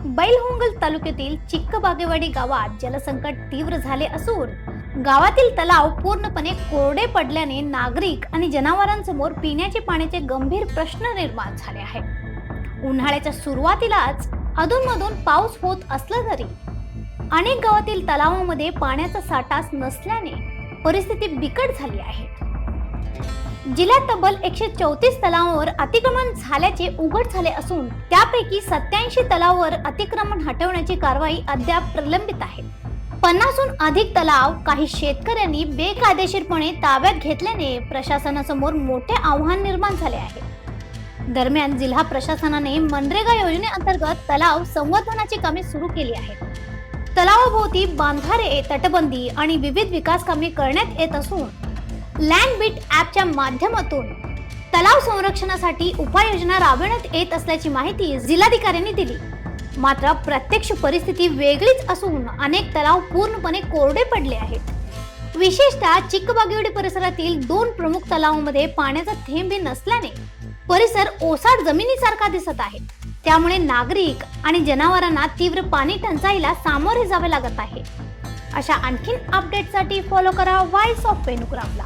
बैलहोंगल तालुक्यातील चिक्कबागेवाडी गावात जलसंकट तीव्र झाले असून गावातील तलाव पूर्णपणे कोरडे पडल्याने नागरिक आणि जनावरांसमोर पिण्याचे पाण्याचे गंभीर प्रश्न निर्माण झाले आहेत। उन्हाळ्याच्या सुरुवातीलाच अधूनमधून पाऊस होत असला तरी अनेक गावातील तलावांमध्ये पाण्याचा साठाच नसल्याने परिस्थिती बिकट झाली आहे। जिल्ह्यात तब्बल 134 तलावांवर अतिक्रमण झाल्याचे उघड झाले असून त्यापैकी 87 तलावांवर अतिक्रमण हटवण्याची कारवाई अद्याप प्रलंबित आहे। 50हून अधिक तलाव काही शेतकऱ्यांनी बेकायदेशीरपणे ताब्यात घेतल्याने प्रशासनासमोर मोठे आव्हान निर्माण झाले आहे। दरम्यान जिल्हा प्रशासनाने मनरेगा योजनेअंतर्गत तलाव संवर्धनाची कामे सुरू केली आहेत। तलावाभोवती बांधारे, तटबंदी आणि विविध विकास कामे करण्यात येत असून लँड बीट ॲपच्या माध्यमातून तलाव संरक्षणासाठी उपाययोजना राबवण्यात येत असल्याची माहिती जिल्हाधिकाऱ्यांनी दिली। मात्र प्रत्यक्ष परिस्थिती वेगळीच असून अनेक तलाव पूर्णपणे कोरडे पडले आहेत। विशेषतः चिक्कबागेवाडी परिसरातील 2 प्रमुख तलावांमध्ये पाण्याचा थेंबही नसल्याने परिसर ओसाड जमिनीसारखा दिसत आहे। त्यामुळे नागरिक आणि जनावरांना तीव्र पाणी टंचाईला सामोरे जावे लागत आहे। अशा आणखीन अपडेटसाठी फॉलो करा व्हॉइस ऑफ पेनुग्रामला।